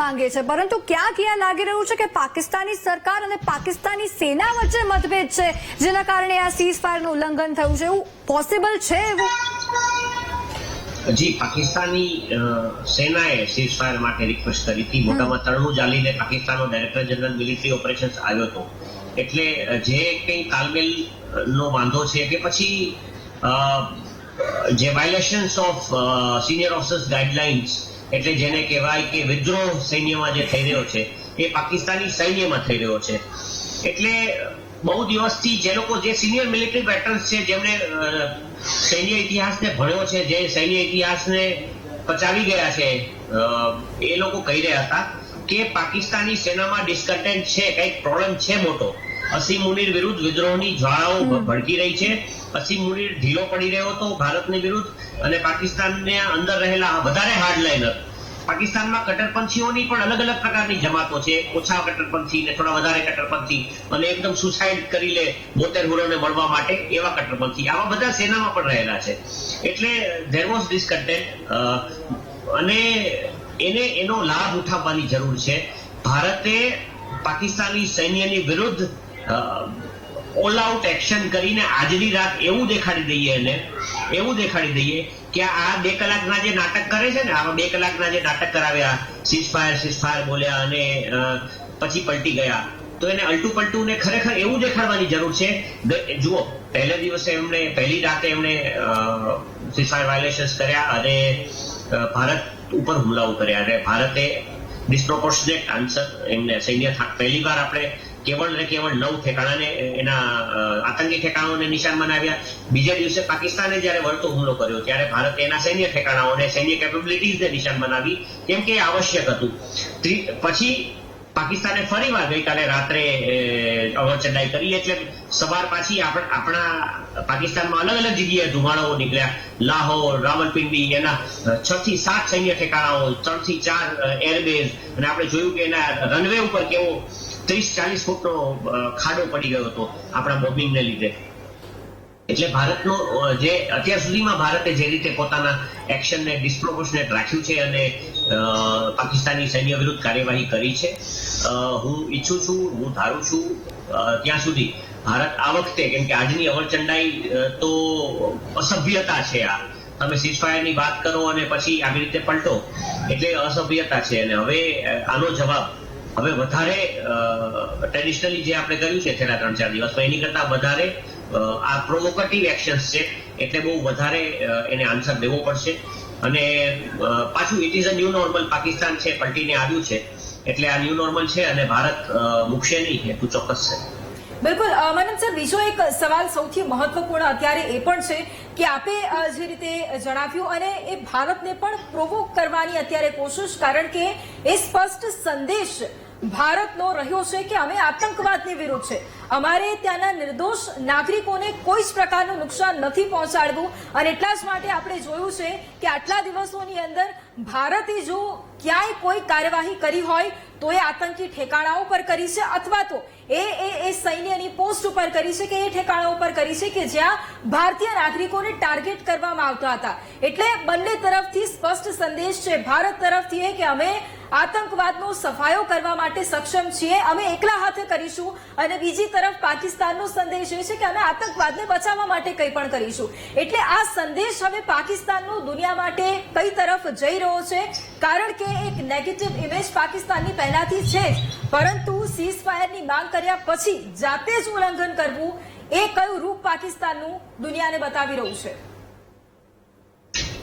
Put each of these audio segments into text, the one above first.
માંગે છે, પરંતુ ક્યાંક લાગી રહ્યું છે કે પાકિસ્તાની સરકાર અને પાકિસ્તાની સેના વચ્ચે મતભેદ છે, જેના કારણે આ સીઝફાયરનું ઉલ્લંઘન થયું છે. એવું પોસિબલ છે? એવું જી, પાકિસ્તાની સેનાએ સીઝફાયર માટે રિક્વેસ્ટ કરી હતી. મોટામાં તરણું ચાલીને પાકિસ્તાનનો ડાયરેક્ટર જનરલ મિલિટરી ઓપરેશન્સ આવ્યો હતો. એટલે જે કંઈ તાલમેલ નો વાંધો છે કે પછી જે violations of senior officers guidelines, એટલે જેને કહેવાય કે વિદ્રોહ સૈન્યમાં જે થઈ રહ્યો છે એ પાકિસ્તાની સૈન્યમાં થઈ રહ્યો છે. એટલે બહુ દિવસથી જે લોકો જે સિનિયર મિલિટરી વેટરન્સ છે, જેમણે સૈન્ય ઇતિહાસને ભણ્યો છે, જે સૈન્ય ઇતિહાસને પચાવી ગયા છે, એ લોકો કહી રહ્યા હતા કે પાકિસ્તાની સેનામાં ડિસ્કન્ટેન્ટ છે, કંઈક પ્રોબ્લેમ છે મોટો. અસીમ મુનીર વિરુદ્ધ વિદ્રોહની જ્વાળાઓ ભડકી રહી છે. અસીમ મુનીર ઢીલો પડી રહ્યો હતો ભારતની વિરુદ્ધ, અને પાકિસ્તાનને અંદર રહેલા વધારે હાર્ડલાઇનર, પાકિસ્તાનમાં કટ્ટરપંથીઓની પણ અલગ અલગ પ્રકારની જમાતો છે, ઓછા કટ્ટરપંથી ને થોડા વધારે કટ્ટરપંથી, અને એકદમ સુસાઇડ કરી લે બોતેર હુરોને મળવા માટે એવા કટ્ટરપંથી, આવા બધા સેનામાં પણ રહેલા છે. એટલે ધેર વોઝ ડિસ્કન્ટેન્ટ, અને એનો લાભ ઉઠાવવાની જરૂર છે. ભારતે પાકિસ્તાની સૈન્યની વિરુદ્ધ ઓલ આઉટ એક્શન કરીને આજની રાત એવું દેખાડી દઈએ કે આ 2 કલાકના જે નાટક કરે છે ને, આવા 2 કલાકના જે નાટક કરાવ્યા, સીઝફાયર બોલ્યા અને પછી પલટી ગયા, તો એને અલટું પલટું ને ખરેખર એવું દેખાડવાની જરૂર છે. જુઓ, પહેલા દિવસે પહેલી રાતે એમણે સીઝફાયર વાયોલેશન્સ કર્યા અને ભારત ઉપર હુમલાઓ કર્યા, અને ભારતે ડિસ્પ્રોપોર્શનેટ આન્સર એમને સૈન્ય પહેલી વાર આપણે કેવળ 9 ઠેકાણાને એના આતંકી ઠેકાણાઓને નિશાન બનાવ્યા. બીજા દિવસે પાકિસ્તાને જ્યારે વળતો હુમલો કર્યો ત્યારે ભારતે એના સૈન્ય ઠેકાણાઓને, સૈન્ય કેપેબિલિટીઝને નિશાન બનાવી, કેમ કે એ આવશ્યક હતું. પછી પાકિસ્તાને ફરીવાર ગઈકાલે રાત્રે અવરચંડાઈ કરી, એટલે સવાર પાછી આપણા પાકિસ્તાનમાં અલગ અલગ જગ્યાએ ધુમાડાઓ નીકળ્યા. લાહોર, રાવલપિંડી, એના 6 થી 7 સૈન્ય ઠેકાણાઓ, 3 થી 4 એરબેઝ, અને આપણે જોયું કે એના રનવે ઉપર કેવો 30-40 ફૂટનો ખાડો પડી ગયો હતો આપણા બોમ્બિંગને લીધે. એટલે ભારતનો જે અત્યાર સુધીમાં ભારતે જે રીતે પોતાના એક્શનને ડિસ્પ્રોપોર્શનેટ રાખ્યું છે અને પાકિસ્તાની સૈન્ય વિરુદ્ધ કાર્યવાહી કરી છે, હું ઈચ્છું છું, હું ધારું છું ત્યાં સુધી ભારત આ વખતે, કેમ કે આજની અવરચંડાઈ તો અસભ્યતા છે. આ તમે સીઝફાયરની વાત કરો અને પછી આવી રીતે પલટો, એટલે અસભ્યતા છે. અને હવે આનો જવાબ હવે વધારે ટ્રેડિશનલી જે આપણે કર્યું છે છેલ્લા 3-4 દિવસમાં, એની કરતા વધારે આ પ્રોવોકેટિવ એક્શન્સ છે, એટલે બહુ વધારે એને આન્સર દેવો પડશે. અને પાછું it is a new normal. Pakistan છે પલટીને આવ્યું છે, એટલે આ ન્યૂ નોર્મલ છે અને ભારત મૂકશે નહીં, એટલું ચોક્કસ છે. બિલકુલ. મનન સર, બીજો એક સવાલ સૌથી મહત્વપૂર્ણ અત્યારે એ પણ છે કે આપે જે રીતે જણાવ્યું, અને એ ભારતને પણ પ્રોવોક કરવાની અત્યારે કોશિશ, કારણ કે એ સ્પષ્ટ સંદેશ ભારતનો રહ્યો છે કે અમે આતંકવાદની વિરુદ્ધ છે, અમારે ત્યાંના નિર્દોષ નાગરિકોને કોઈ જ પ્રકારનું નુકસાન નથી પહોંચાડવું. અને એટલા જ માટે આપણે જોયું છે કે આટલા દિવસોની અંદર ભારતે જો ક્યાંય કોઈ કાર્યવાહી કરી હોય તો એ આતંકી ઠેકાણાઓ પર કરી છે, અથવા તો એ સૈન્યની પોસ્ટ ઉપર કરી છે, કે એ ઠેકાણાઓ પર કરી છે કે જ્યાં ભારતીય નાગરિકોને ટાર્ગેટ કરવામાં આવતા હતા. એટલે બંને તરફથી સ્પષ્ટ સંદેશ છે ભારત તરફથી કે અમે આતંકવાદનો સફાયો કરવા માટે સક્ષમ છીએ, અમે એકલા હાથે કરીશું. અને બીજી તરફ પાકિસ્તાનનો સંદેશ એ છે કે અમે આતંકવાદને બચાવવા માટે કંઈ પણ કરીશું. એટલે આ સંદેશ હવે પાકિસ્તાનનો દુનિયા માટે કઈ તરફ જઈ રહ્યો છે? કારણ કે એક નેગેટિવ ઇમેજ પાકિસ્તાનની પહેલાથી છે જ, પરંતુ સીઝફાયરની માંગ કર્યા પછી જાતે જ ઉલ્લંઘન કરવું, એ કયું રૂપ પાકિસ્તાનનું દુનિયાને બતાવી રહ્યું છે?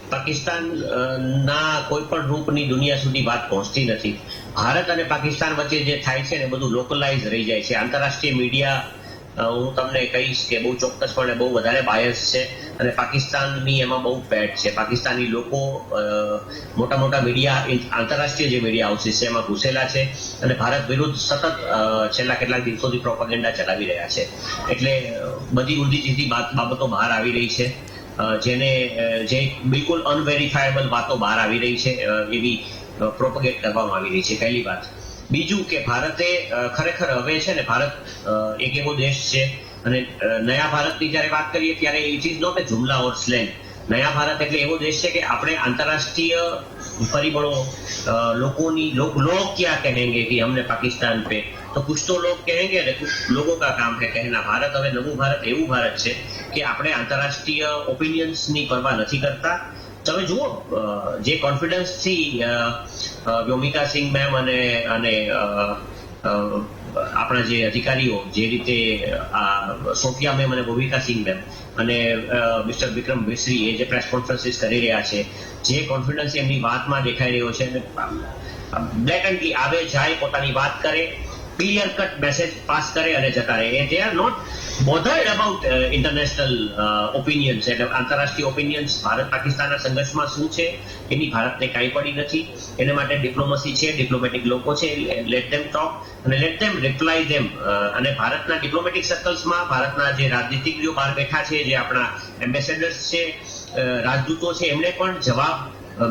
પાકિસ્તાનના કોઈ પણ રૂપની દુનિયા સુધી વાત પહોંચતી નથી. ભારત અને પાકિસ્તાન વચ્ચે જે થાય છે ને, બધું લોકલાઇઝ રહી જાય છે. આંતરરાષ્ટ્રીય મીડિયા, હું તમને કહીશ કે બહુ ચોક્કસપણે બહુ વધારે બાયસ છે, અને પાકિસ્તાનની એમાં બહુ પેટ છે. પાકિસ્તાની લોકો મોટા મોટા મીડિયા, આંતરરાષ્ટ્રીય જે મીડિયા હાઉસીસ છે એમાં ઘૂસેલા છે, અને ભારત વિરુદ્ધ સતત છેલ્લા કેટલાક દિવસોથી પ્રોપેગેન્ડા ચલાવી રહ્યા છે. એટલે બધી ઊંધી સીધી બાબતો બહાર આવી રહી છે, જે બિલકુલ અનવેરીફાયેબલ વાતો બહાર આવી રહી છે, એવી પ્રોપેગેટ કરવામાં આવી રહી છે. પહેલી વાત. બીજું કે ભારતે ખરેખર હવે છે ને, ભારત એક એવો દેશ છે, અને નયા ભારતની જયારે વાત કરીએ ત્યારે ઇટ ઇઝ નોટ એ જુમલા ઓર સ્લેંગ. નયા ભારત એટલે એવો દેશ છે કે આપણે આંતરરાષ્ટ્રીય परिबलों लोग क्या कहेंगे कि हमने पाकिस्तान पे, तो कुछ तो लोग कहेंगे ने कुछ लोगों का काम है कहना। भारत હવે નવું ભારત એવું ભારત છે કે આપણે આંતરરાષ્ટ્રીય ઓપિનિયન્સ ની પરવા નથી કરતા। તમે જુઓ જે કોન્ફિડન્સ થી વ્યોમિકા સિંહ મેમ અને આપણા જે અધિકારીઓ જે રીતે સોફિયા મેમ અને ભૂમિકા સિંહ મેમ અને મિસ્ટર વિક્રમ મિશ્રી એ જે પ્રેસ કોન્ફરન્સીસ કરી રહ્યા છે, જે કોન્ફિડન્સ એમની વાતમાં દેખાઈ રહ્યો છે, બ્લેકન્ટલી આવે જાય પોતાની વાત કરે, ક્લિયર કટ મેસેજ પાસ કરે અને જતા રહે। They are not bothered about international opinions, એટલે આંતરરાષ્ટ્રીય ઓપિનિયન્સ ભારત પાકિસ્તાનના સંઘર્ષમાં શું છે એની ભારતને કાંઈ પડી નથી। એને માટે ડિપ્લોમસી છે, ડિપ્લોમેટિક લોકો છે, લેટ ધેમ ટોક અને લેટ ધેમ રિપ્લાય ધેમ। અને ભારતના ડિપ્લોમેટિક સર્કલ્સમાં ભારતના જે રાજનીતિજ્ઞો બહાર બેઠા છે, જે આપણા એમ્બેસેડર્સ છે, રાજદૂતો છે, એમણે પણ જવાબ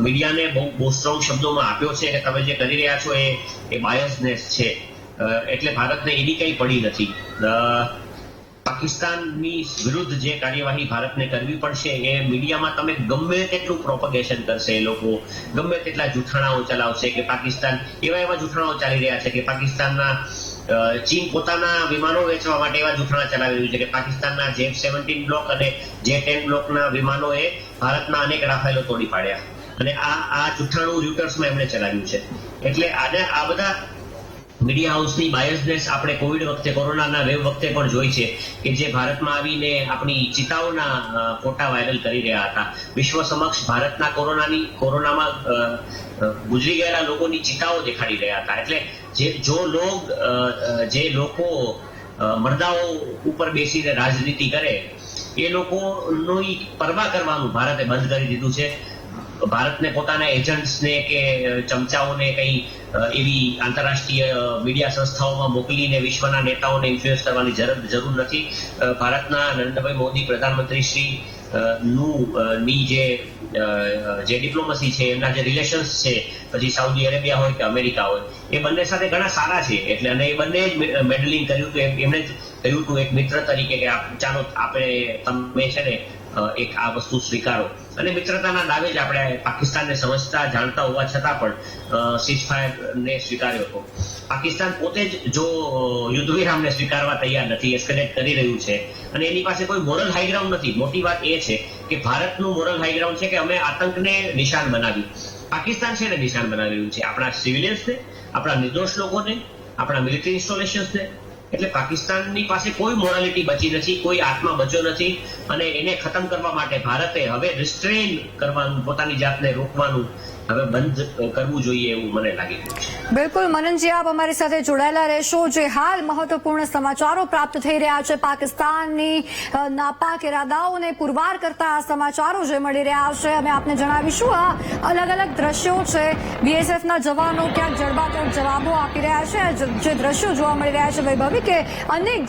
મીડિયાને બહુ સ્ટ્રોંગ શબ્દોમાં આપ્યો છે કે તમે જે કરી રહ્યા છો એ બાયસનેસ છે, એટલે ભારતને એની કંઈ પડી નથી। પાકિસ્તાનની વિરુદ્ધ જે કાર્યવાહી ભારતને કરવી પડશે એ મીડિયામાં તમે ગમે તેટલું પ્રોપગેશન કરશે, એ લોકો ગમે તેટલા જૂઠાણાઓ ચલાવશે કે પાકિસ્તાન એવા જૂઠાણાઓ ચાલી રહ્યા છે કે પાકિસ્તાનના ચીન પોતાના વિમાનો વેચવા માટે એવા જૂઠાણા ચલાવી રહ્યું છે કે પાકિસ્તાનના J-17 બ્લોક અને J-10 બ્લોકના વિમાનોએ ભારતના અનેક રાફેલો તોડી પાડ્યા અને આ જૂઠાણું રિપોર્ટ્સમાં એમણે ચલાવ્યું છે। એટલે આ બધા મીડિયા હાઉસની બાયસનેસ આપણે કોવિડ વખતે, કોરોનાના વેવ વખતે પણ જોઈ છે કે જે ભારતમાં આવીને આપણી ચિતાઓના ફોટા વાયરલ કરી રહ્યા હતા, વિશ્વ સમક્ષ ભારતના કોરોનામાં ગુજરી ગયેલા લોકોની ચિતાઓ દેખાડી રહ્યા હતા। એટલે જે લોકો મરદાઓ ઉપર બેસીને રાજનીતિ કરે એ લોકોની પરવા કરવાનું ભારતે બંધ કરી દીધું છે। ભારતને પોતાના એજન્ટ્સને કે ચમચાઓને કંઈ એવી આંતરરાષ્ટ્રીય મીડિયા સંસ્થાઓમાં મોકલીને વિશ્વના નેતાઓને ઇન્ફ્લુઅન્સ કરવાની જરૂર નથી। ભારતના નરેન્દ્રભાઈ મોદી પ્રધાનમંત્રી શ્રી ની જે ડિપ્લોમસી છે, એમના જે રિલેશન્સ છે, પછી સાઉદી અરેબિયા હોય કે અમેરિકા હોય, એ બંને સાથે ઘણા સારા છે। એટલે અને એ બંને જ મેડલિંગ કર્યું હતું, એમણે જ કહ્યું હતું એક મિત્ર તરીકે કે ચાલો તમે છે ને એક આ વસ્તુ સ્વીકારો। અને મિત્રતાના દાવે જ આપણે પાકિસ્તાનને સમજતા જાણતા હોવા છતાં પણ સીઝફાયરને સ્વીકાર્યો હતો। પાકિસ્તાન પોતે જ જો યુદ્ધ વિરામને સ્વીકારવા તૈયાર નથી, એસ્કેલેટ કરી રહ્યું છે અને એની પાસે કોઈ મોરલ હાઈગ્રાઉન્ડ નથી। મોટી વાત એ છે કે ભારતનું મોરલ હાઈગ્રાઉન્ડ છે કે અમે આતંકને નિશાન બનાવ્યું, પાકિસ્તાન છે ને નિશાન બનાવી રહ્યું છે, આપણા સિવિલિયન્સને, આપણા નિર્દોષ લોકોને, આપણા મિલિટરી ઇન્સ્ટોલેશન્સને। એટલે પાકિસ્તાનની પાસે કોઈ મોરાલિટી બચી નથી, કોઈ આત્મા બચ્યો નથી અને એને ખતમ કરવા માટે ભારતે હવે રિસ્ટ્રેન કરવાનું, પોતાની જાતને રોકવાનું હવે બંધ કરવું જોઈએ એવું મને લાગી રહ્યું છે। બિલકુલ મનનજી, આપ અમારી સાથે જોડાયેલા રહેશો। જે હાલ મહત્વપૂર્ણ સમાચારો પ્રાપ્ત થઈ રહ્યા છે, પાકિસ્તાનની નાપાક ઇરાદાઓને પુરવાર કરતા આ સમાચારો જે મળી રહ્યા છે, અમે આપને જણાવીશું। આ અલગ અલગ દ્રશ્યો છે, બીએસએફના જવાનો ક્યાંક જડબાતોડ જવાબો આપી રહ્યા છે। જે દ્રશ્યો જોવા મળી રહ્યા છે વૈભવી, કે અનેક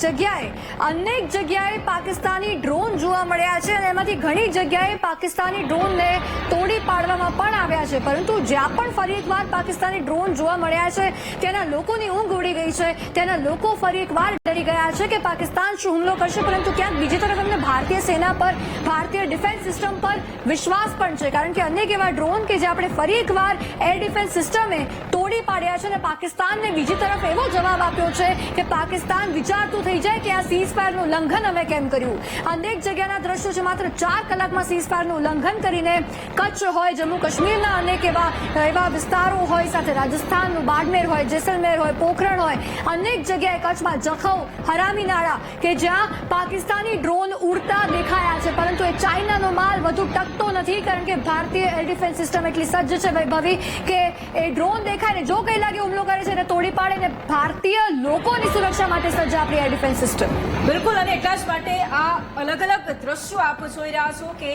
જગ્યાએ પાકિસ્તાની ડ્રોન જોવા મળ્યા છે અને એમાંથી ઘણી જગ્યાએ પાકિસ્તાની ડ્રોનને તોડી પાડવામાં પણ આવ્યા છે। પરંતુ જ્યાં પણ ફરી એકવાર પાકિસ્તાની ડ્રોન જોવા મળ્યા છે ત્યાંના લોકોની ઊંઘ ઉડી ગઈ છે, ત્યાંના લોકો ફરી એકવાર ડરી ગયા છે કે પાકિસ્તાન શું હુમલો કરશે। પરંતુ ક્યાંક બીજી તરફ એમને ભારતીય સેના પર, ભારતીય ડિફેન્સ સિસ્ટમ પર વિશ્વાસ પણ છે, કારણ કે અનેક એવા ડ્રોન કે જે આપણે ફરી એકવાર એર ડિફેન્સ સિસ્ટમે તોડી પાડ્યા છે અને પાકિસ્તાનને બીજી તરફ એવો જવાબ આપ્યો છે કે પાકિસ્તાન વિચારતું થઈ જાય કે આ સીઝફાયરનું ઉલ્લંઘન અમે કેમ કર્યું। અનેક જગ્યાના દ્રશ્યો છે, માત્ર 4 કલાકમાં સીઝફાયરનું ઉલ્લંઘન કરીને કચ્છ હોય, જમ્મુ કાશ્મીરના અનેક એવા વિસ્તારો હોય, સાથે રાજસ્થાનનું બાડમેર હોય, જેસલમેર હોય, પોખરણ હોય, અનેક જગ્યાએ કચ્છમાં જખૌ, હરામીનાળા કે જ્યાં પાકિસ્તાની ડ્રોન ઉડતા દેખાયા છે। પરંતુ એ ચાઇનાનો માલ વધુ ટકતો નથી, કારણ કે ભારતીય એર ડિફેન્સ સિસ્ટમ એટલી સજ્જ છે વૈભવી કે એ ડ્રોન દેખાય ને જો કંઈ લાગે હુમલો કરે છે એને તોડી પાડે ને ભારતીય લોકોની સુરક્ષા માટે સજ્જ આપણી એર ડિફેન્સ સિસ્ટમ। બિલકુલ, અને એટલા જ માટે આ અલગ અલગ દ્રશ્યો આપ જોઈ રહ્યા છો કે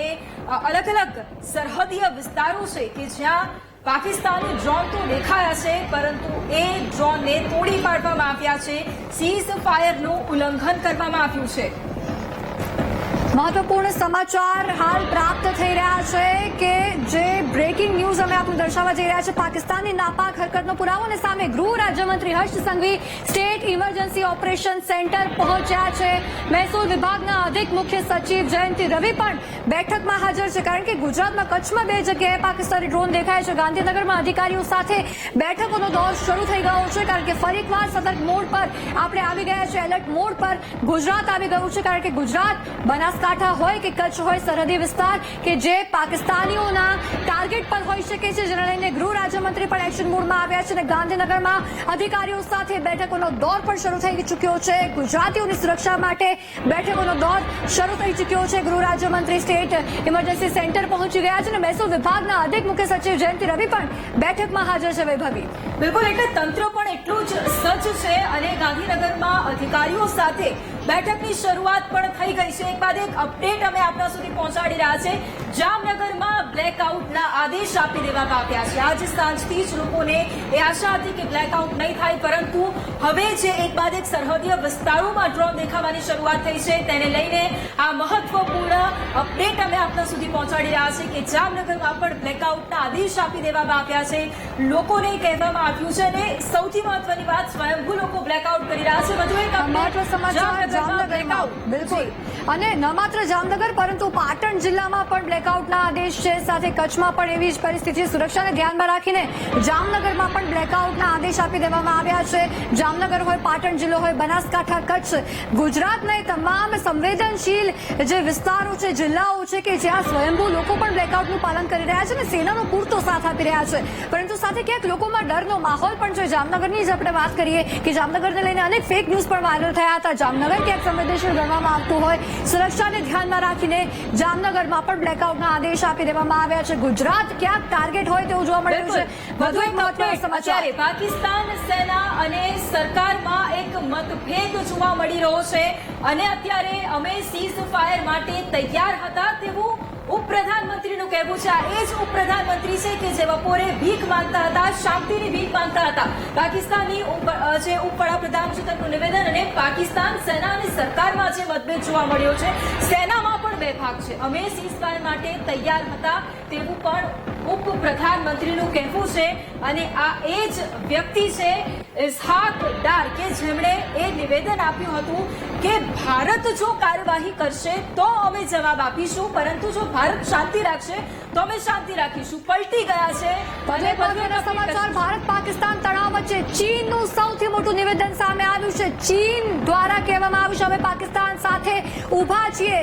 અલગ અલગ સરહદીય વિસ્તારો છે કે જ્યાં પાકિસ્તાની ડ્રોન તો દેખાયા છે, પરંતુ એ ડ્રોનને તોડી પાડવામાં આવ્યા છે, સીઝ ફાયરનું ઉલ્લંઘન કરવામાં આવ્યું છે। મહત્વપૂર્ણ સમાચાર હાલ પ્રાપ્ત થઈ રહ્યા છે કે જે બ્રેકિંગ ન્યૂઝ અમે આપને દર્શાવવા જઈ રહ્યા છે પાકિસ્તાનની નાપાક હરકતનો પુરાવો અને સામે ગૃહ રાજ્યમંત્રી Harsh Sanghavi state emergency operation centre પહોંચ્યા છે. મહેસૂલ વિભાગના અધિક મુખ્ય સચિવ જયંતિ રવિ પણ બેઠકમાં હાજર છે કારણ કે ગુજરાતમાં કચ્છમાં 2 જગ્યાએ પાકિસ્તાની ડ્રોન દેખાય છે. ગાંધીનગરમાં અધિકારીઓ સાથે બેઠકોનો દોર શરૂ થઈ ગયો છે કારણ કે ફરી એકવાર સતર્ક મોડ પર આપણે આવી ગયા છે. એલર્ટ મોડ પર ગુજરાત આવી ગયું છે કારણ કે ગુજરાત બનાસકાંઠા હોય કે કચ્છ હોય સરહદી વિસ્તાર કે જે પાકિસ્તાનીઓના ટાર્ગેટ પર હોઈ શકે છે જેને લઈને ગૃહ રાજ્યમંત્રી પણ એક્શન મોડમાં આવ્યા છે અને ગાંધીનગરમાં અધિકારીઓ સાથે બેઠકોનો દોર પણ શરૂ થઈ ચૂક્યો છે. ગુજરાતીઓની સુરક્ષા માટે બેઠકોનો દોર શરૂ થઈ ચૂક્યો છે. ગૃહ રાજ્યમંત્રી સ્ટેટ ઇમરજન્સી સેન્ટર પહોંચી ગયા છે અને મહેસૂલ વિભાગના અધિક મુખ્ય સચિવ જયંતિ રવિ પણ બેઠકમાં હાજર છે. વૈભવી બિલકુલ, એટલે તંત્ર પણ એટલું જ સજ્જ છે અને ગાંધીનગરમાં અધિકારીઓ સાથે બેઠકની શરૂઆત પણ થઈ ગઈ છે. એક બાદ એક અપડેટ અમે આપના સુધી પહોંચાડી રહ્યા છે. જામનગરમાં બ્લેકઆઉટના આદેશ આપી દેવામાં આવ્યા છે. આજ સાંજથી જ લોકોને એ આશા હતી કે બ્લેકઆઉટ નહીં થાય, પરંતુ હવે જે એક બાદ એક સરહદીય વિસ્તારોમાં ડ્રોન દેખાવાની શરૂઆત થઈ છે તેને લઈને આ મહત્વપૂર્ણ અપડેટ અમે આપના સુધી પહોંચાડી રહ્યા છે કે જામનગરમાં પણ બ્લેકઆઉટના આદેશ આપી દેવામાં આવ્યા છે. લોકોને કહેવામાં આવ્યું છે અને સૌથી મહત્વની વાત, સ્વયંભૂ લોકો બ્લેકઆઉટ કરી રહ્યા છે. વધુ એક મહત્વ સમાચાર જામનગરમાં બિલકુલ, અને ન માત્ર જામનગર પરંતુ પાટણ જિલ્લામાં પણ બ્લેકઆઉટના આદેશ છે. સાથે કચ્છમાં પણ એવી જ પરિસ્થિતિ. સુરક્ષાને ધ્યાનમાં રાખીને જામનગરમાં પણ બ્લેકઆઉટના આદેશ આપી દેવામાં આવ્યા છે. જામનગર હોય, પાટણ જિલ્લો હોય, બનાસકાંઠા, કચ્છ, ગુજરાતના તમામ સંવેદનશીલ જે વિસ્તારો છે, જિલ્લાઓ છે કે જ્યાં સ્વયંભૂ લોકો પણ બ્લેકઆઉટનું પાલન કરી રહ્યા છે અને સેનાનો પૂરતો સાથ આપી રહ્યા છે. પરંતુ સાથે ક્યાંક લોકોમાં ડરનો માહોલ પણ છે. જામનગરની જ આપણે વાત કરીએ કે જામનગરને લઈને અનેક ફેક ન્યૂઝ પણ વાયરલ થયા હતા. જામનગર ક્યાંક સંવેદનશીલ ગણવામાં આવતું હોય, સુરક્ષાને ધ્યાનમાં રાખીને જામનગરમાં પણ બ્લેકઆઉટના આદેશ આપી દેવામાં આવ્યા છે. ગુજરાત ક્યાંક ટાર્ગેટ હોય તેવું જોવા મળ્યું છે. વધુ એક મહત્વનો સમાચાર, પાકિસ્તાન સેના અને સરકારમાં એક મતભેદ જોવા મળી રહ્યો છે અને અત્યારે અમે સીઝ ફાયર માટે તૈયાર હતા તેવું ઉપપ્રધાનમંત્રીનું કહેવું છે. આ એ જ ઉપપ્રધાનમંત્રી છે કે જે બપોરે ભીખ માંગતા હતા, શાંતિની ભીખ માંગતા હતા. પાકિસ્તાનની જે ઉપવડાપ્રધાન છે તેમનું નિવેદન અને પાકિસ્તાન સેના અને સરકારમાં જે મતભેદ જોવા મળ્યો છે, સેનામાં પણ 2 ભાગ છે. અમે સીઝફાયર માટે તૈયાર હતા તેવું પણ ઉપપ્રધાનમંત્રીનું કહેવું છે અને આ એ જ વ્યક્તિ છે ઇસ્હાક ડાર કે જેમણે એ નિવેદન આપ્યું હતું કે ભારત જો કાર્યવાહી કરશે તો અમે જવાબ આપીશું, પરંતુ જો ભારત શાંતિ રાખશે તો અમે શાંતિ રાખીશું. પલટી ગયા છે. ભલે મહત્વના સમાચાર, ભારત પાકિસ્તાન તણાવ વચ્ચે ચીનનું સૌથી મોટું નિવેદન સામે આવ્યું છે. ચીન દ્વારા કહેવામાં આવ્યું છે અમે પાકિસ્તાન સાથે ઊભા છીએ.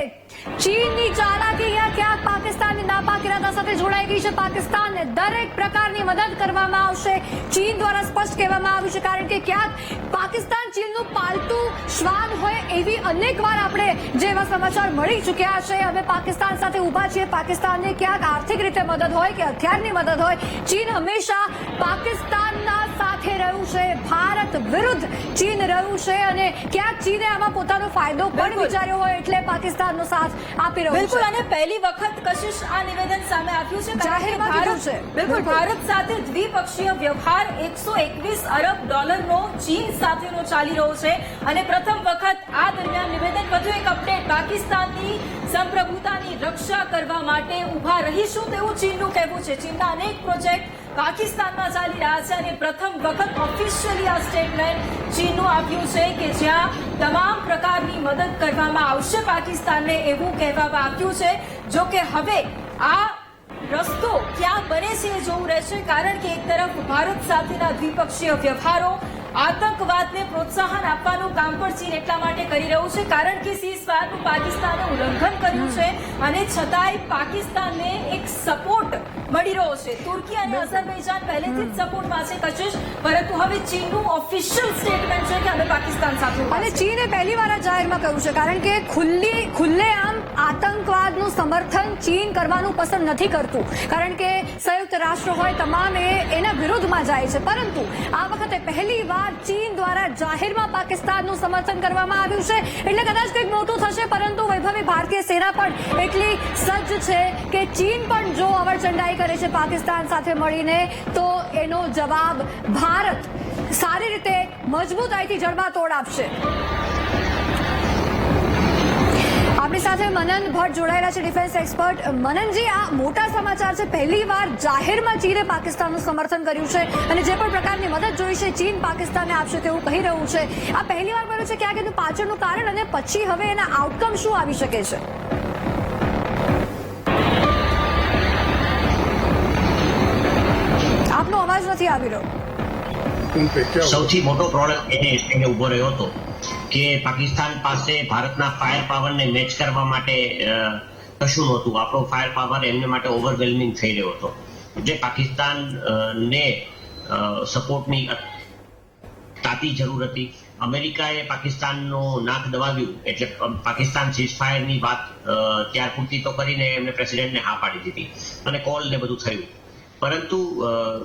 ચીનની ચાલાકી અહીંયા ક્યાંક પાકિસ્તાનની નાપાક ઇરાદા સાથે જોડાઈ ગઈ છે. પાકિસ્તાનને દરેક પ્રકારની મદદ કરવામાં આવશે, ચીન દ્વારા સ્પષ્ટ કહેવામાં આવ્યું છે. કારણ કે ક્યાંક પાકિસ્તાન ચીનનું પાલતું શ્વાન હોય એવી અનેક વાર આપણે જેવા સમાચાર મળી ચૂક્યા છે. હવે પાકિસ્તાન સાથે ઊભા છીએ. પાકિસ્તાનને ક્યાંક આર્થિક રીતે મદદ હોય કે હથિયારની મદદ હોય, ચીન હંમેશા પાકિસ્તાનના સાથે રહ્યું છે. ભારત વિરુદ્ધ ચીન રહ્યું છે અને ક્યાંક ચીને આમાં પોતાનો ફાયદો પણ વિચાર્યો હોય એટલે પાકિસ્તાનનો સાથ આપી રહ્યું છે. બિલકુલ, અને પહેલી વખત કશિશ આ નિવેદન સામે આવ્યું છે. જાહેરમાં કીધું છે. બિલકુલ, ભારત સાથે દ્વિપક્ષીય વ્યવહાર $121 અરબ ચીન સાથેનો ચાલી રહ્યો છે અને પ્રથમ વખત આ દરમિયાન નિવેદન. વધુ એક અપડેટ, પાકિસ્તાનની સંપ્રભુતાની રક્ષા કરવા માટે ઊભા રહીશું તેવું ચીનનું કહેવું છે. ચીનના અનેક પ્રોજેક્ટ પાકિસ્તાનમાં ચાલી રહ્યા છે અને પ્રથમ વખત ઓફિશિયલી આ સ્ટેટમેન્ટ ચીનનું આવ્યું છે કે જ્યાં તમામ પ્રકારની મદદ કરવામાં આવશે પાકિસ્તાનને, એવું કહેવામાં આવ્યું છે. જો કે હવે આ રસ્તો ક્યાં બને છે એ જોવું રહેશે, કારણ કે એક તરફ ભારત સાથેના દ્વિપક્ષીય વ્યવહારો, આતંકવાદને પ્રોત્સાહન આપવાનું કામ પણ ચીન એટલા માટે કરી રહ્યું છે કારણ કે સીઝફાયરનું પાકિસ્તાને ઉલ્લંઘન કર્યું છે અને છતાંય પાકિસ્તાનને એક સપોર્ટ મળી રહ્યો છે. તુર્કી અને અઝરબૈજાન પહેલેથી જ સપોર્ટમાં છે કશિશ, પરંતુ હવે ચીનનું ઓફિશિયલ સ્ટેટમેન્ટ છે કે અમે પાકિસ્તાન સાથે અને ચીને પહેલીવાર આ જાહેરમાં કહ્યું છે કારણ કે ખુલ્લેઆમ આતંકવાદનું સમર્થન ચીન કરવાનું પસંદ નથી કરતું કારણ કે સંયુક્ત રાષ્ટ્ર હોય તમામ એના વિરોધમાં જાય છે. પરંતુ આ વખતે પહેલીવાર ચીન દ્વારા જાહેરમાં પાકિસ્તાનનું સમર્થન કરવામાં આવ્યું છે એટલે કદાચ કંઈક મોટું થશે. પરંતુ વૈભવી ભારતીય સેના પણ એટલી સજ્જ છે કે ચીન પણ જો અવરચંડાઈ કરે છે પાકિસ્તાન સાથે મળીને તો એનો જવાબ ભારત સારી રીતે મજબૂતાઈથી જડબાતોડ આપશે. આપણી સાથે મનન ભટ્ટ જોડાયેલા છે, ડિફેન્સ એક્સપર્ટ. મનનજી, આ મોટા સમાચાર છે. પહેલીવાર જાહેરમાં ચીને પાકિસ્તાનનું સમર્થન કર્યું છે અને જે પણ પ્રકારની મદદ જોઈ છે ચીન પાકિસ્તાનને આપશે તેવું કહી રહ્યું છે. આ પહેલીવાર બન્યું છે. ક્યાંક એનું પાછળનું કારણ અને પછી હવે એના આઉટકમ શું આવી શકે છે? આપનો અવાજ નથી આવી રહ્યો. સૌથી મોટો પ્રોબ્લેમ એને ઉભો રહ્યો હતો કે પાકિસ્તાન પાસે ભારતના ફાયર પાવરને મેચ કરવા માટે કશું નહોતું. આપણો ફાયર પાવર એમને માટે ઓવરવેલ્મિંગ થઈ રહ્યો હતો. એટલે પાકિસ્તાન ને સપોર્ટની તાતી જરૂર હતી. અમેરિકાએ પાકિસ્તાનનું નાક દબાવ્યું એટલે પાકિસ્તાન સીઝફાયરની વાત ત્યાર પૂરતી તો કરીને એમને પ્રેસિડેન્ટને હા પાડી દીધી અને કોલ ને બધું થયું. પરંતુ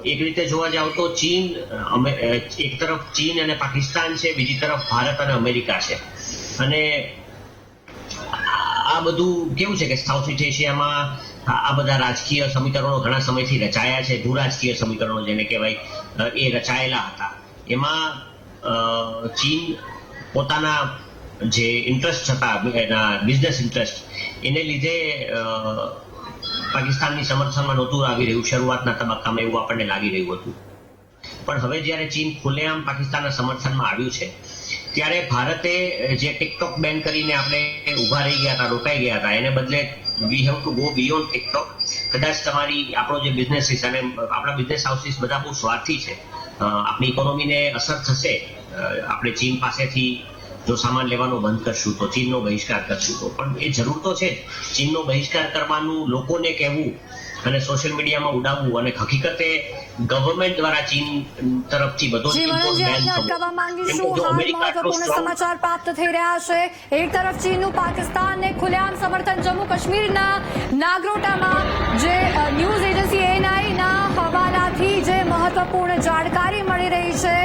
એક રીતે જોવા જાવ તો ચીન, એક તરફ ચીન અને પાકિસ્તાન છે, બીજી તરફ ભારત અને અમેરિકા છે. અને આ બધું કેવું છે કે સાઉથ ઈસ્ટ એશિયામાં આ બધા રાજકીય સમીકરણો ઘણા સમયથી રચાયા છે. ભૂરાજકીય સમીકરણો જેને કહેવાય, એ રચાયેલા હતા. એમાં ચીન પોતાના જે ઇન્ટરેસ્ટ હતા, એના બિઝનેસ ઇન્ટરેસ્ટ, એને લીધે પાકિસ્તાનની સમર્થનમાં નહોતું આવી રહ્યું શરૂઆતના તબક્કામાં, એવું આપણને લાગી રહ્યું હતું. પણ હવે જ્યારે ચીન ખુલ્લેઆમ પાકિસ્તાનના સમર્થનમાં આવ્યું છે ત્યારે ભારતે જે ટિકટોક બેન કરીને આપણે ઉભા રહી ગયા હતા, રોકાઈ ગયા હતા, એને બદલે we have to go beyond TikTok. કદાચ આપણો જે બિઝનેસીસ અને આપણા બિઝનેસ હાઉસીસ બધા બહુ સ્વાર્થી છે. આપણી ઇકોનોમીને અસર થશે આપણે ચીન પાસેથી જો સામાન લેવાનો બંધ કરશું તો, ચીનનો બહિષ્કાર કરશું તો. પણ એ જરૂર તો છે ચીનનો બહિષ્કાર કરવાનું, લોકોને કહેવું અને સોશિયલ મીડિયામાં ઉડાવવું, અને હકીકતે ગવર્મેન્ટ દ્વારા ચીન તરફથી બધો અટકાવવા માંગીશું. હાલ મહત્વપૂર્ણ સમાચાર પ્રાપ્ત થઈ રહ્યા છે. એક તરફ ચીનનું પાકિસ્તાનને ખુલ્લેઆમ સમર્થન. જમ્મુ કાશ્મીરના નાગરોટામાં જે ન્યૂઝ એજન્સી એએનઆઈના હવાલાથી જે મહત્વપૂર્ણ જાણકારી મળી રહી છે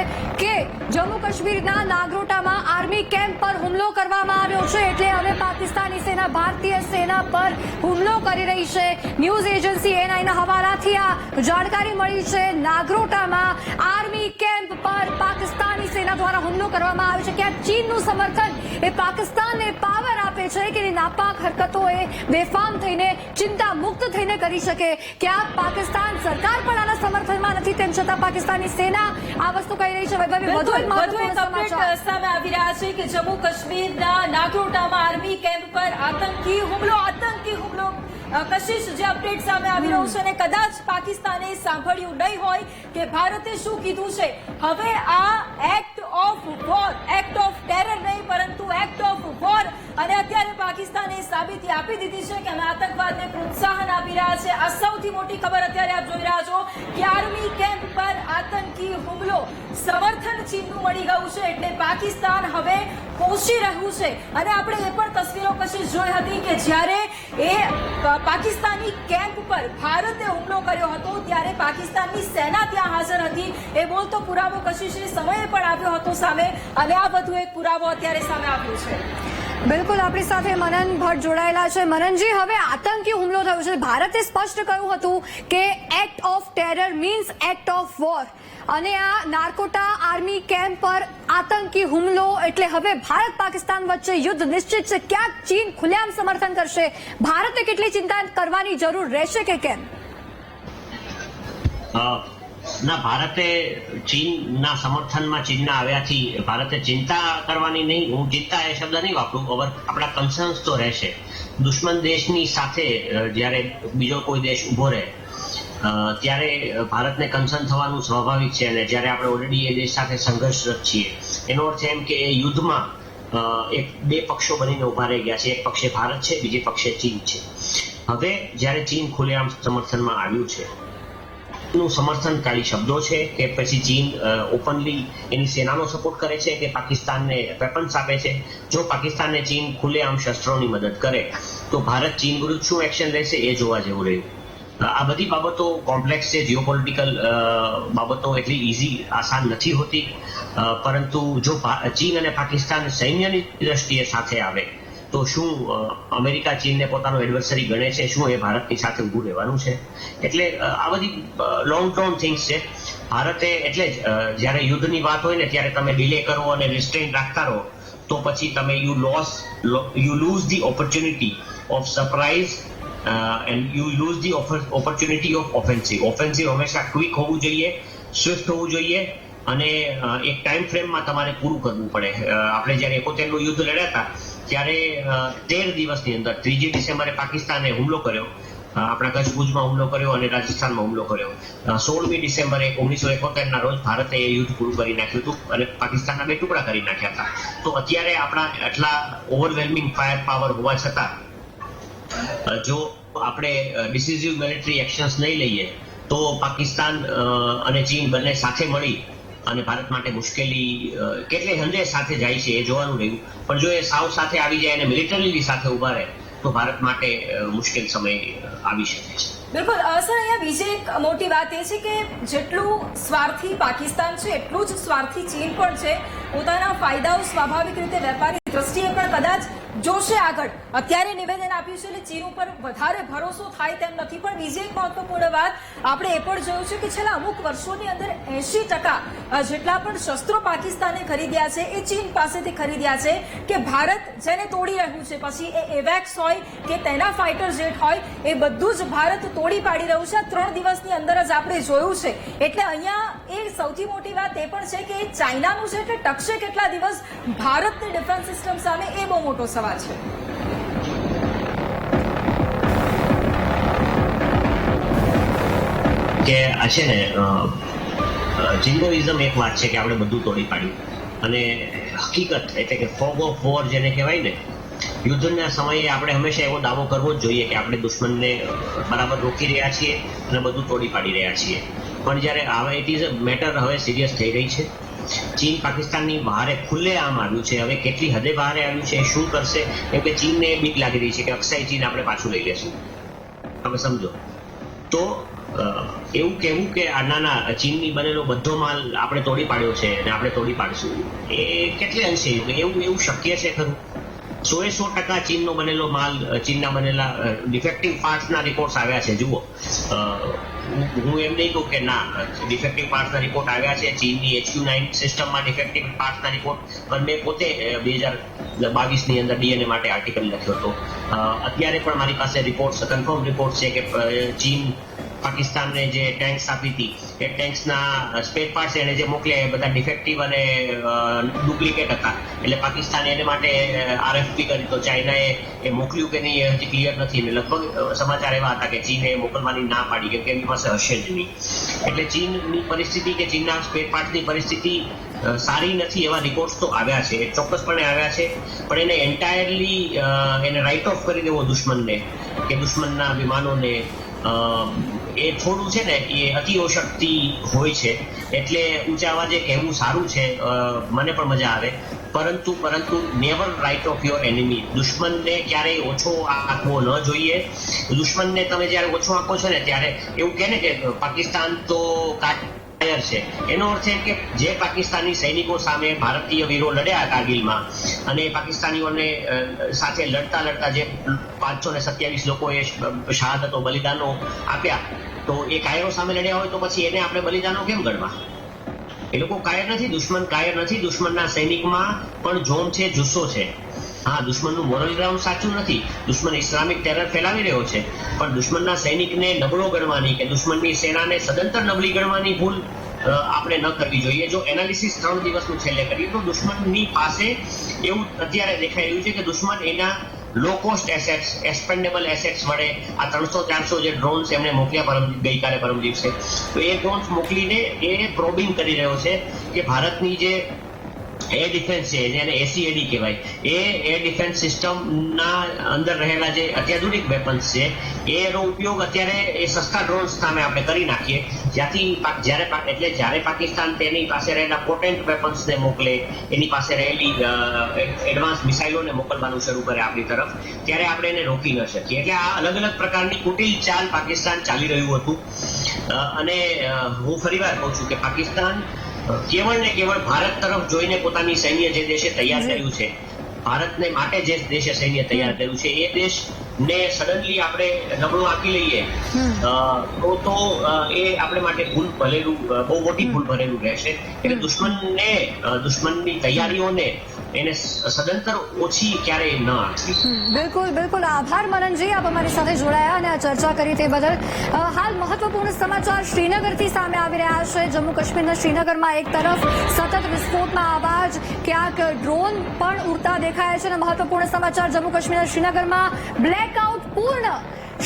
કે જમ્મુ કાશ્મીરના નાગરોટામાં આર્મી કેમ્પ પર હુમલો કરવામાં આવ્યો છે. એટલે હવે પાકિસ્તાની સેના ભારતીય સેના પર હુમલો કરી રહી છે. ન્યૂઝ એજન્સી એએનઆઈના હવાલાથી આ જાણકારી મળી છે. નાગરોટામાં આર્મી કેમ્પ પર પાકિસ્તાની સેના દ્વારા હુમલો કરવામાં આવ્યો છે. ક્યાંક ચીનનું સમર્થન એ પાકિસ્તાનને પાવર આપે છે કે નાપાક હરકતો એ બેફામ થઈને, ચિંતા મુક્ત થઈને કરી શકે. ક્યાંક પાકિસ્તાન સરકાર પણ આના સમર્થનમાં નથી, તેમ છતાં પાકિસ્તાની સેના આ વસ્તુ કહી રહી છે. વધુ એક અપડેટ સામે આવી રહ્યા છે કે જમ્મુ કાશ્મીરના નાગરોટામાં આર્મી કેમ્પ પર આતંકી હુમલો કશિશ જે અપડેટ સામે આવી રહ્યું છે, અને કદાચ પાકિસ્તાને સાંભળ્યું નહીં હોય કે ભારતે શું કીધું છે. હવે આ act of war, act of terror નહીં પરંતુ એક્ટ ઓફ વોર, અને અત્યારે પાકિસ્તાને સાબિતી આપી દીધી છે કે અમે આતંકવાદને પ્રોત્સાહન આપી રહ્યા છે. આ સૌથી મોટી ખબર અત્યારે આપ જોઈ રહ્યા છો કે આર્મી કેમ્પ પર આતંકી હુમલો, સમર્થન ચીનનું મળી ગયું છે. એટલે પાકિસ્તાન હવે કોશી રહ્યું છે. અને આપણે એ પણ તસવીરો કશિશ જોઈ હતી કે જ્યારે એ પાકિસ્તાની કેમ્પ પર ભારતે હુમલો કર્યો હતો ત્યારે પાકિસ્તાનની સેના ત્યાં હાજર હતી. એ બોલતો પુરાવો કશિશ એ સમયે પણ આવ્યો હતો સામે, અને આ વધુ એક પુરાવો અત્યારે સામે આવ્યો છે. બિલકુલ, આપણી સાથે મનન ભટ્ટ જોડાયેલા છે. મનનજી, હવે આતંકી હુમલો થયો છે. ભારતે સ્પષ્ટ કહ્યું હતું કે act of terror means act of war, અને આ નારકોટા આર્મી કેમ્પ પર આતંકી હુમલો એટલે હવે ભારત પાકિસ્તાન વચ્ચે યુદ્ધ નિશ્ચિત છે. ક્યાંક ચીન ખુલ્લેઆમ સમર્થન કરશે. ભારતે કેટલી ચિંતા કરવાની જરૂર રહેશે કે કેમ? ના, ભારતે ચીનના સમર્થનમાં, ચીનના આવ્યાથી ભારતે ચિંતા કરવાની નહીં. હું ચિંતા એ શબ્દ નહીં વાપરું. આપણા કન્સર્ન્સ તો રહેશે. દુશ્મન દેશની સાથે જ્યારે બીજો કોઈ દેશ ઉભો રહે ત્યારે ભારતને કન્સર્ન થવાનું સ્વાભાવિક છે. અને જ્યારે આપણે ઓલરેડી એ દેશ સાથે સંઘર્ષરત છીએ, એનો અર્થ એમ કે એ યુદ્ધમાં બે પક્ષો બનીને ઉભા રહી ગયા છે. એક પક્ષે ભારત છે, બીજી પક્ષે ચીન છે. હવે જ્યારે ચીન ખુલ્લેઆમ સમર્થનમાં આવ્યું છે, નું સમર્થન ખાલી શબ્દો છે કે પછી ચીન ઓપનલી એની સેનાનો સપોર્ટ કરે છે કે પાકિસ્તાનને વેપન્સ આપે છે? જો પાકિસ્તાનને ચીન ખુલ્લેઆમ શસ્ત્રોની મદદ કરે તો ભારત ચીન વિરુદ્ધ શું એક્શન લેશે એ જોવા જેવું રહ્યું. આ બધી બાબતો કોમ્પ્લેક્સ છે. જીઓપોલિટિકલ બાબતો એટલી ઇઝી, આસાન નથી હોતી. પરંતુ જો ચીન અને પાકિસ્તાન સૈન્યની દ્રષ્ટિએ સાથે આવે તો શું અમેરિકા ચીનને પોતાનો એડવર્સરી ગણે છે? શું એ ભારતની સાથે ઊભું રહેવાનું છે? એટલે આ બધી લોંગ ટર્મ થિંગ્સ છે. ભારતે એટલે જ જ્યારે યુદ્ધની વાત હોય ને ત્યારે તમે ડિલે કરો અને રિસ્ટ્રેઇન રાખતા રહો તો પછી તમે you lose the opportunity of surprise and you lose the opportunity of offensive. Offensive હંમેશા ક્વિક હોવું જોઈએ, સ્વિફ્ટ હોવું જોઈએ અને એક ટાઈમ ફ્રેમમાં તમારે પૂરું કરવું પડે. આપણે જ્યારે 71નું યુદ્ધ લડ્યા હતા ત્યારે 13 દિવસની અંદર 3 ડિસેમ્બરે પાકિસ્તાને હુમલો કર્યો, આપણા કચ્છ ભુજમાં હુમલો કર્યો અને રાજસ્થાનમાં હુમલો કર્યો. 16મી ડિસેમ્બરે 1971ના રોજ ભારતે એ યુદ્ધ પૂરું કરી નાખ્યું હતું અને પાકિસ્તાનના 2 ટુકડા કરી નાખ્યા હતા. તો અત્યારે આપણા આટલા ઓવરવેલ્મિંગ ફાયર પાવર હોવા છતાં જો આપણે ડિસિઝિવ મિલિટરી એક્શન્સ નહીં લઈએ તો પાકિસ્તાન અને ચીન બંને સાથે મળી અને ભારત માટે મુશ્કેલી કેટલે હંધે સાથે જાય છે એ જોવાનું રહ્યું. પણ જો એ સાવ સાથે આવી જાય અને મિલિટરીની સાથે ઉભા રહે તો ભારત માટે મુશ્કેલ સમય આવી શકે છે. બિલકુલ સર, અહીંયા બીજી એક મોટી વાત એ છે કે જેટલું સ્વાર્થી પાકિસ્તાન છે એટલું જ સ્વાર્થી ચીન પણ છે. પોતાના ફાયદાઓ સ્વાભાવિક રીતે વેપારી દ્રષ્ટિએ પણ કદાચ જોશે આગળ. અત્યારે નિવેદન આપ્યું છે એટલે ચીન ઉપર વધારે ભરોસો થાય તેમ નથી. પણ બીજી એક મહત્વપૂર્ણ વાત આપણે એ પણ જોયું છે કે છેલ્લા અમુક વર્ષોની અંદર 80% જેટલા પણ શસ્ત્રો પાકિસ્તાને ખરીદ્યા છે એ ચીન પાસેથી ખરીદ્યા છે કે ભારત જેને તોડી રહ્યું છે, પછી એ એવેક્સ હોય કે તેના ફાઇટર જેટ હોય, એ બધું જ ભારત તોડી પાડી રહ્યું છે. 3 દિવસની અંદર જ આપણે જોયું છે. એટલે અહીંયા એ સૌથી મોટી વાત એ પણ છે કે ચાઇનાનું છે કે ટકશે કેટલા દિવસ ભારતની ડિફેન્સ સિસ્ટમ સામે, એ બહુ મોટો સવાલ છે. કે આ છે ને જિંગોઇઝમ એક વાત છે કે આપણે બધું તોડી પાડ્યું અને હકીકત એટલે કે ફોગ ઓફ વોર જેને કહેવાય ને, યુદ્ધના સમયે આપણે હંમેશા એવો દાવો કરવો જ જોઈએ કે આપણે દુશ્મનને બરાબર રોકી રહ્યા છીએ અને બધું તોડી પાડી રહ્યા છીએ. પણ જ્યારે હવે ઇટ ઇઝ અ મેટર હવે સિરિયસ થઈ રહી છે. ચીન પાકિસ્તાનની બહારે ખુલ્લે આમ આવ્યું છે. હવે કેટલી હદે બહારે આવ્યું છે, શું કરશે, કેમ કે ચીનને બીક લાગી રહી છે કે અક્ષય ચીન આપણે પાછું લઈ લેશું. તમે સમજો તો એવું કહેવું કે આ નાના ચીનની બનેલો બધો માલ આપણે તોડી પાડ્યો છે અને આપણે તોડી પાડશું, એ કેટલે અંશે એવું શક્ય છે ખરું? 100% ચીનનો બનેલો માલ, ચીનના બનેલા ડિફેક્ટિવ પાર્ટ્સના રિપોર્ટ્સ આવ્યા છે. જુઓ, હું એમ નહીં કહું કે ના, ડિફેક્ટિવ પાર્ટ્સના રિપોર્ટ આવ્યા છે. ચીનની HQ9 સિસ્ટમમાં ડિફેક્ટિવ પાર્ટ્સના રિપોર્ટ, પણ મેં પોતે 2022ની અંદર DNA માટે આર્ટિકલ લખ્યો હતો. અત્યારે પણ મારી પાસે રિપોર્ટ્સ, કન્ફર્મ રિપોર્ટ છે કે ચીન પાકિસ્તાનને જે ટેન્ક્સ આપી હતી એ ટેન્ક્સના સ્પેર પાર્ટ્સ એને જે મોકલ્યા એ બધા ડિફેક્ટિવ અને ડુપ્લિકેટ હતા. એટલે પાકિસ્તાને એને માટે RFP કરી તો ચાઇનાએ એ મોકલ્યું કે નહીં એ હજી ક્લિયર નથી. ને લગભગ સમાચાર એવા હતા કે ચીને મોકલવાની ના પાડી કેમ કે એમની પાસે હશે જ નહીં. એટલે ચીનની પરિસ્થિતિ કે ચીનના સ્પેર પાર્ટની પરિસ્થિતિ સારી નથી એવા રિપોર્ટ્સ તો આવ્યા છે, ચોક્કસપણે આવ્યા છે. પણ એને એન્ટાયરલી એને રાઇટ ઓફ કરી દેવો દુશ્મનને કે દુશ્મનના વિમાનોને, એ થોડું છે ને એ અતિશક્તિ હોય છે. એટલે ઊંચા અવાજે કહેવું સારું છે, મને પણ મજા આવે. પરંતુ never write off your enemy. દુશ્મનને ક્યારેય ઓછો આંકવો ન જોઈએ. દુશ્મનને તમે જ્યારે ઓછો આંકો છો ને ત્યારે એવું કહે ને કે પાકિસ્તાન તો કાયર છે, એનો અર્થ એ કે જે પાકિસ્તાની સૈનિકો સામે ભારતીય વીરો લડ્યા કારગિલમાં અને પાકિસ્તાનીઓને સાથે લડતા જે 527 લોકોએ શહાદતો, બલિદાનો આપ્યા, તો એ કાયરો સામે લડ્યા હોય તો પછી એને આપણે બલિદાનો કેમ ગણવા? એ લોકો કાયર નથી, દુશ્મન કાયર નથી. દુશ્મનના સૈનિકમાં પણ જોમ છે, જુસ્સો છે. હા, દુશ્મનનું મોરલ ગ્રાઉન્ડ સાચું નથી, દુશ્મન ઇસ્લામિક ટેરર ફેલાવી રહ્યો છે, પણ દુશ્મનના સૈનિકને નબળો ગણવાની કે દુશ્મનની સેનાને સદંતર નબળી ગણવાની ભૂલ આપણે ન કરવી જોઈએ. જો એનાલિસિસ 3 દિવસનું છેલ્લે કરીએ તો દુશ્મનની પાસે એવું અત્યારે દેખાઈ રહ્યું છે કે દુશ્મન એના low cost assets, expandable assets વડે આ 300-400 જે ડ્રોન્સ એમને મોકલ્યા ગઈકાલે પરમ દિવસે, તો એ ડ્રોન્સ મોકલીને એ પ્રોબિંગ કરી રહ્યો છે કે ભારતની જે એર ડિફેન્સ છે, જેને ACAD કહેવાય, એ એર ડિફેન્સ સિસ્ટમના અંદર રહેલા જે અત્યાધુનિક વેપન્સ છે એનો ઉપયોગ અત્યારે એ સસ્તા ડ્રોન્સ સામે આપણે કરી નાખીએ. જ્યારે પાકિસ્તાન તેની પાસે રહેલા પોટેન્ટ વેપન્સને મોકલે, એની પાસે રહેલી એડવાન્સ મિસાઇલોને મોકલવાનું શરૂ કરે આપણી તરફ, ત્યારે આપણે એને રોકી ન શકીએ. એટલે આ અલગ અલગ પ્રકારની કુટિલ ચાલ પાકિસ્તાન ચાલી રહ્યું હતું. અને હું ફરીવાર કહું છું કે પાકિસ્તાન કેવળ ને કેવળ ભારત તરફ જોઈને પોતાની સૈન્ય જે દેશે તૈયાર કર્યું છે, ભારતને માટે જે દેશે સૈન્ય તૈયાર કર્યું છે, એ દેશને સડનલી આપણે નબળું આપી લઈએ તો એ આપણે માટે ભૂલ ભરેલું, બહુ મોટી ભૂલ ભરેલું રહેશે. એટલે દુશ્મનની તૈયારીઓને એને સદંતર ઓછી ક્યારેય ન આપવી. બિલકુલ બિલકુલ આભાર મનનજી, આપ અમારી સાથે જોડાયા અને આ ચર્ચા કરી તે બદલ. હાલ મહત્વપૂર્ણ સમાચાર શ્રીનગરથી સામે આવી રહ્યા છે. જમ્મુ કાશ્મીરના શ્રીનગરમાં એક તરફ સતત વિસ્ફોટના અવાજ, ક્યાંક ડ્રોન પણ ઉડતા દેખાયા છે અને મહત્વપૂર્ણ સમાચાર જમ્મુ કાશ્મીરના શ્રીનગરમાં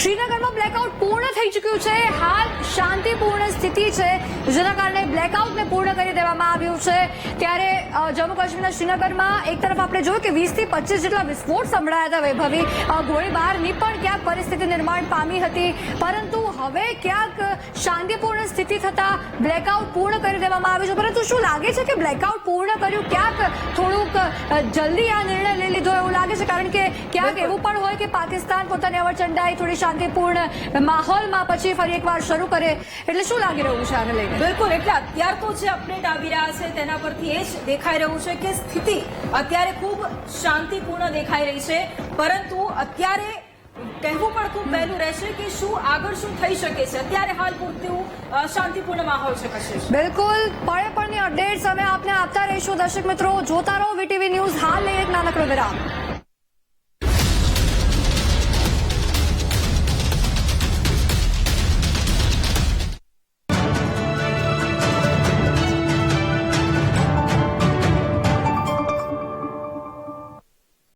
શ્રીનગરમાં બ્લેકઆઉટ પૂર્ણ થઈ ચૂક્યું છે. હાલ શાંતિપૂર્ણ સ્થિતિ છે, જેના કારણે બ્લેકઆઉટને પૂર્ણ કરી દેવામાં આવ્યું છે. ત્યારે જમ્મુ કાશ્મીરના શ્રીનગરમાં એક તરફ આપણે જોયું કે 20 થી 25 જેટલા વિસ્ફોટ સંભળાયા હતા વૈભવી. ગોળીબારની પણ ક્યાંક પરિસ્થિતિ નિર્માણ પામી હતી, પરંતુ હવે ક્યાંક શાંતિપૂર્ણ સ્થિતિ થતા બ્લેકઆઉટ પૂર્ણ કરી દેવામાં આવ્યું છે. પરંતુ શું લાગે છે કે બ્લેકઆઉટ પૂર્ણ કર્યું ક્યાંક થોડુંક જલ્દી આ નિર્ણય લઈ લીધો એવું લાગે છે? કારણ કે ક્યાંક એવું પણ હોય કે પાકિસ્તાન પોતાની અવચંડાઈ થોડી શાંતિપૂર્ણ માહોલમાં પછી ફરી એકવાર શરૂ કરે, એટલે શું લાગી રહ્યું છે આને લઈને? બિલકુલ, એટલે અત્યાર તો જે અપડેટ આવી રહ્યા છે તેના પરથી એ જ દેખાઈ રહ્યું છે કે સ્થિતિ અત્યારે ખૂબ શાંતિપૂર્ણ દેખાઈ રહી છે. પરંતુ અત્યારે કહેવું પણ ખૂબ પહેલું રહેશે કે શું આગળ શું થઈ શકે છે. અત્યારે હાલ પૂરતું શાંતિપૂર્ણ માહોલ છે. કશિશ, બિલકુલ પળે પળની અપડેટ્સ અમે આપને આપતા રહીશું. દર્શક મિત્રો, જોતા રહો વીટીવી ન્યૂઝ. હાલ લઈએ એક નાનકડો વિરામ.